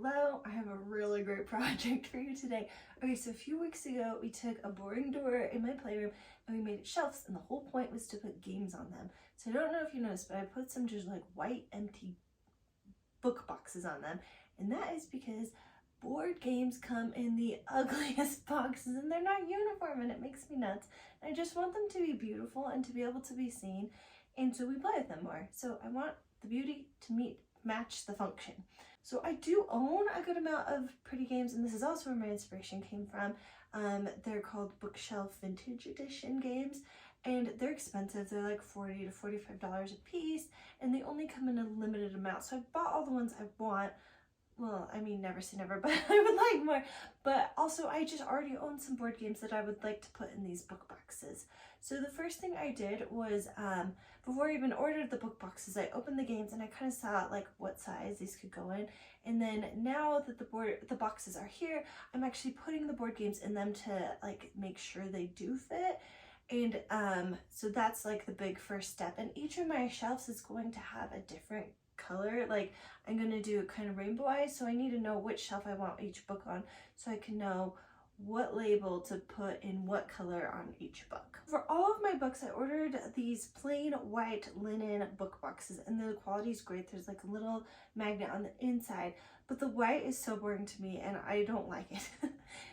Hello, I have a really great project for you today. Okay, so a few weeks ago, we took a boring door in my playroom and we made it shelves, and the whole point was to put games on them. So I don't know if you noticed, but I put some just like white empty book boxes on them, and that is because board games come in the ugliest boxes and they're not uniform, and it makes me nuts. And I just want them to be beautiful and to be able to be seen, and so we play with them more. So I want the beauty to match the function. So I do own a good amount of pretty games, and this is also where my inspiration came from. They're called bookshelf vintage edition games, and they're expensive. They're like $40 to $45 a piece, and they only come in a limited amount. So I bought all the ones I want. Well, I mean, never say never, but I would like more. But also, I just already own some board games that I would like to put in these book boxes. So the first thing I did was, before I even ordered the book boxes, I opened the games and I kind of saw like what size these could go in. And then now that the boxes are here, I'm actually putting the board games in them to like make sure they do fit. And so that's like the big first step. And each of my shelves is going to have a different color. Like I'm going to do kind of rainbow eyes, so I need to know which shelf I want each book on so I can know what label to put in what color on each book. For all of my books, I ordered these plain white linen book boxes, and the quality is great. There's like a little magnet on the inside, but the white is so boring to me and I don't like it.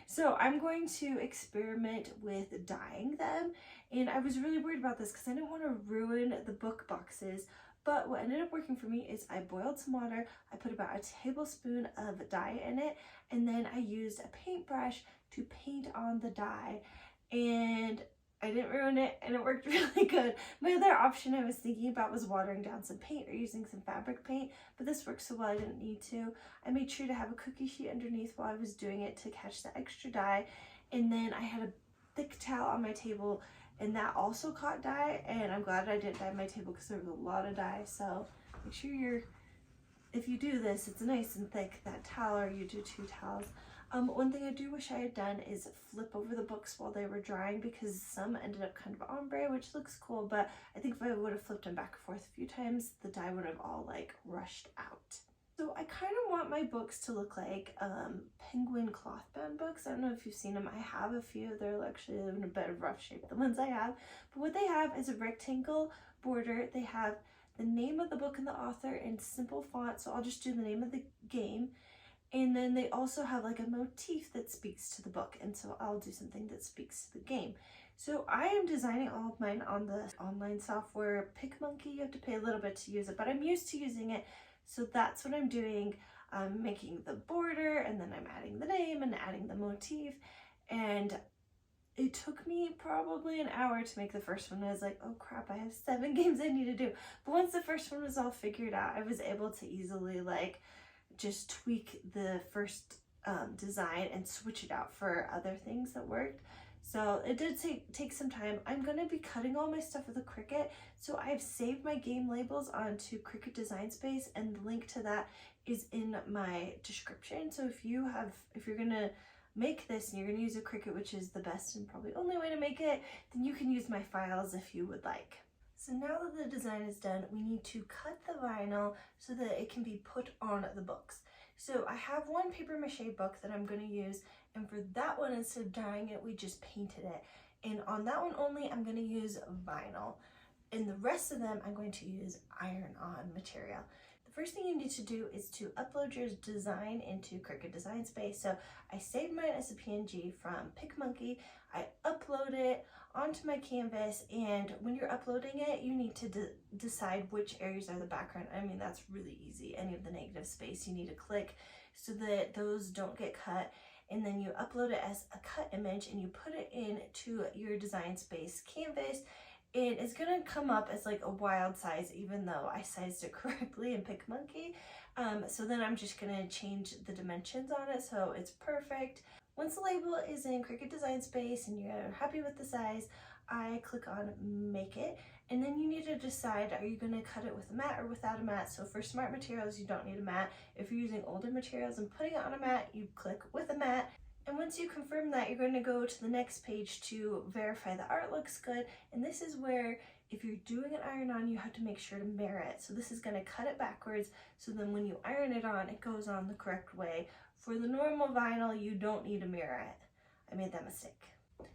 So I'm going to experiment with dyeing them, and I was really worried about this because I didn't want to ruin the book boxes. But what ended up working for me is I boiled some water, I put about a tablespoon of dye in it, and then I used a paintbrush to paint on the dye, and I didn't ruin it, and it worked really good. My other option I was thinking about was watering down some paint or using some fabric paint, but this worked so well I didn't need to. I made sure to have a cookie sheet underneath while I was doing it to catch the extra dye, and then I had a thick towel on my table, and that also caught dye, and I'm glad I didn't dye my table because there was a lot of dye. So make sure if you do this, it's nice and thick, that towel, or you do 2 towels. One thing I do wish I had done is flip over the books while they were drying, because some ended up kind of ombre, which looks cool, but I think if I would have flipped them back and forth a few times, the dye would have all like rushed out. So I kind of want my books to look like penguin cloth bound books. I don't know if you've seen them. I have a few. They're actually in a bit of rough shape, the ones I have. But what they have is a rectangle border. They have the name of the book and the author in simple font, so I'll just do the name of the game. And then they also have like a motif that speaks to the book, and so I'll do something that speaks to the game. So I am designing all of mine on the online software PicMonkey. You have to pay a little bit to use it, but I'm used to using it. So that's what I'm doing. I'm making the border, and then I'm adding the name and adding the motif. And it took me probably an hour to make the first one. I was like, oh crap, I have 7 games I need to do. But once the first one was all figured out, I was able to easily like just tweak the first design and switch it out for other things that worked. So it did take some time. I'm going to be cutting all my stuff with a Cricut. So I've saved my game labels onto Cricut Design Space, and the link to that is in my description. So if you're going to make this and you're going to use a Cricut, which is the best and probably only way to make it, then you can use my files if you would like. So now that the design is done, we need to cut the vinyl so that it can be put on the books. So I have one paper mache book that I'm going to use, and for that one, instead of dyeing it, we just painted it. And on that one only, I'm going to use vinyl. And the rest of them, I'm going to use iron-on material. The first thing you need to do is to upload your design into Cricut Design Space. So I saved mine as a PNG from PicMonkey. I upload it onto my canvas, and when you're uploading it, you need to decide which areas are the background. I mean, that's really easy. Any of the negative space you need to click so that those don't get cut. And then you upload it as a cut image and you put it into your Design Space canvas. And it's gonna come up as like a wild size, even though I sized it correctly in PicMonkey. So then I'm just gonna change the dimensions on it so it's perfect. Once the label is in Cricut Design Space and you're happy with the size, I click on Make It, and then you need to decide, are you going to cut it with a mat or without a mat? So for smart materials, you don't need a mat. If you're using older materials and putting it on a mat, you click with a mat. And once you confirm that, you're going to go to the next page to verify the art looks good. And this is where If you're doing an iron-on, you have to make sure to mirror it. So this is going to cut it backwards, so then when you iron it on, it goes on the correct way. For the normal vinyl, you don't need to mirror it. I made that mistake.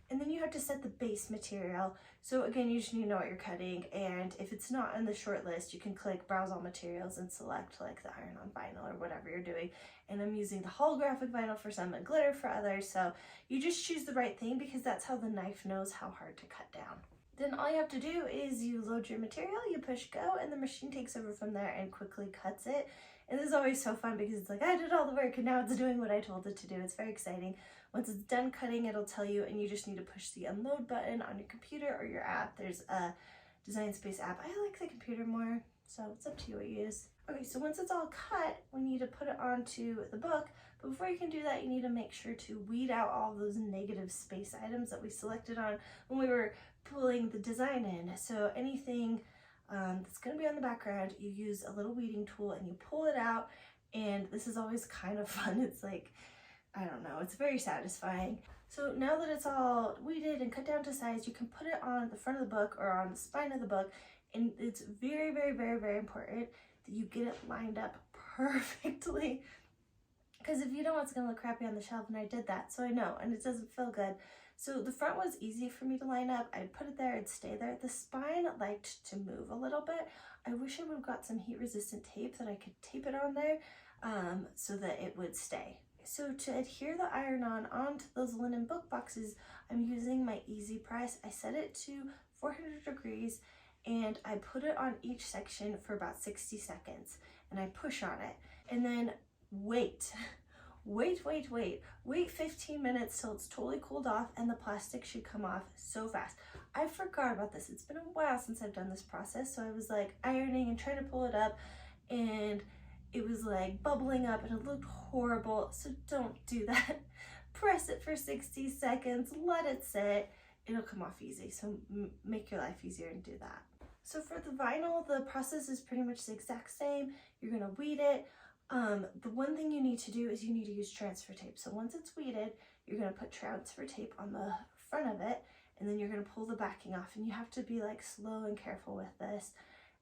And then you have to set the base material. So again, you just need to know what you're cutting, and if it's not on the short list, you can click browse all materials and select like the iron-on vinyl or whatever you're doing. And I'm using the holographic vinyl for some and glitter for others, so you just choose the right thing because that's how the knife knows how hard to cut down. Then all you have to do is you load your material, you push go, and the machine takes over from there and quickly cuts it. And this is always so fun because it's like, I did all the work and now it's doing what I told it to do. It's very exciting. Once it's done cutting, it'll tell you, and you just need to push the unload button on your computer or your app. There's a Design Space app. I like the computer more, so it's up to you what you use. Okay, so once it's all cut, we need to put it onto the book. But before you can do that, you need to make sure to weed out all those negative space items that we selected on when we were pulling the design in. So anything that's going to be on the background, you use a little weeding tool and you pull it out, and this is always kind of fun. It's like, I don't know, it's very satisfying. So now that it's all weeded and cut down to size, you can put it on the front of the book or on the spine of the book, and it's very, very, very, very important that you get it lined up perfectly, because if you don't, it's going to look crappy on the shelf, and I did that, so I know, and it doesn't feel good. So the front was easy for me to line up. I'd put it there, it'd stay there. The spine liked to move a little bit. I wish I would have got some heat resistant tape that I could tape it on there so that it would stay. So to adhere the iron-on onto those linen book boxes, I'm using my Easy Press. I set it to 400 degrees and I put it on each section for about 60 seconds and I push on it and then wait 15 minutes till it's totally cooled off, and the plastic should come off so fast. I forgot about this. It's been a while since I've done this process, so I was like ironing and trying to pull it up, and it was like bubbling up and it looked horrible. So don't do that. Press it for 60 seconds, let it sit, it'll come off easy. So make your life easier and do that. So for the vinyl, the process is pretty much the exact same. You're gonna weed it. The one thing you need to do is you need to use transfer tape. So once it's weeded, you're going to put transfer tape on the front of it, and then you're going to pull the backing off, and you have to be like slow and careful with this.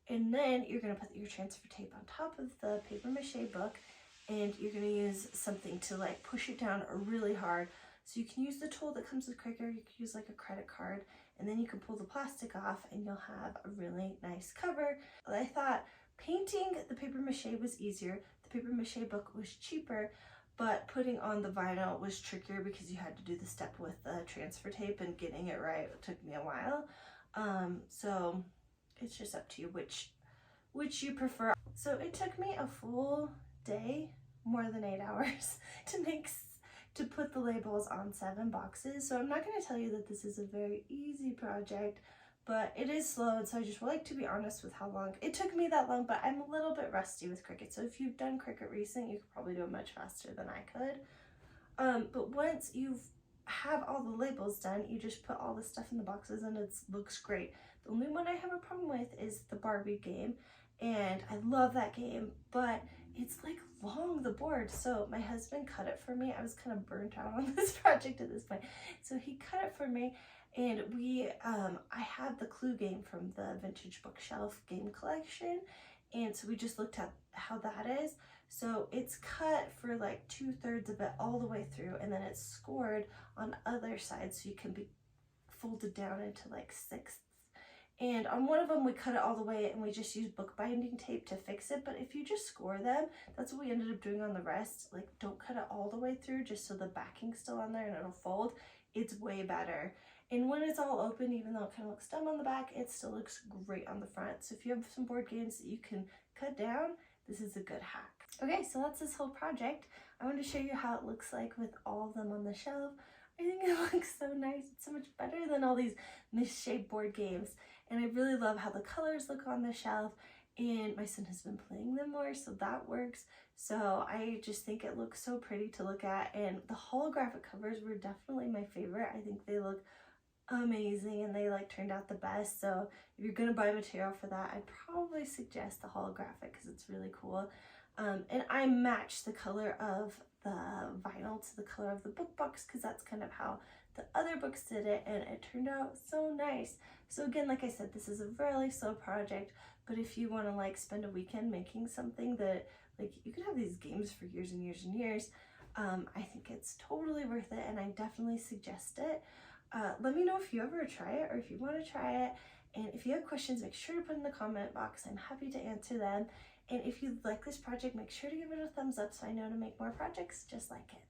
And then you're going to put your transfer tape on top of the paper mache book, and you're going to use something to like push it down really hard. So you can use the tool that comes with Cricut, you can use like a credit card, and then you can pull the plastic off and you'll have a really nice cover. I thought painting the paper mache was easier. The paper mache book was cheaper, but putting on the vinyl was trickier because you had to do the step with the transfer tape, and getting it right took me a while. So it's just up to you which you prefer. So it took me a full day, more than 8 hours, to put the labels on 7 boxes. So I'm not going to tell you that this is a very easy project, but it is slow, and so I just like to be honest with how long it took me that long. But I'm a little bit rusty with Cricut, so if you've done Cricut recent, you could probably do it much faster than I could. But once you have all the labels done, you just put all the stuff in the boxes and it looks great. The only one I have a problem with is the Barbie game, and I love that game, but it's like long, the board. So my husband cut it for me. I was kind of burnt out on this project at this point, so he cut it for me. And I have the Clue game from the Vintage Bookshelf game collection, and so we just looked at how that is. So it's cut for like 2/3 of it all the way through, and then it's scored on other sides so you can be folded down into like sixths. And on one of them we cut it all the way and we just used bookbinding tape to fix it, but if you just score them, that's what we ended up doing on the rest. Like, don't cut it all the way through just so the backing's still on there and it'll fold. It's way better. And when it's all open, even though it kind of looks dumb on the back, it still looks great on the front. So if you have some board games that you can cut down, this is a good hack. Okay, so that's this whole project. I wanted to show you how it looks like with all of them on the shelf. I think it looks so nice. It's so much better than all these misshaped board games. And I really love how the colors look on the shelf. And my son has been playing them more, so that works. So I just think it looks so pretty to look at. And the holographic covers were definitely my favorite. I think they look amazing and they like turned out the best. So if you're gonna buy material for that, I'd probably suggest the holographic because it's really cool. And I matched the color of the vinyl to the color of the book box because that's kind of how the other books did it, and it turned out so nice. So again, like I said, this is a really slow project, but if you want to like spend a weekend making something that like you could have these games for years and years and years, I think it's totally worth it, and I definitely suggest it. Let me know if you ever try it or if you want to try it, and if you have questions, make sure to put in the comment box. I'm happy to answer them. And if you like this project, make sure to give it a thumbs up so I know to make more projects just like it.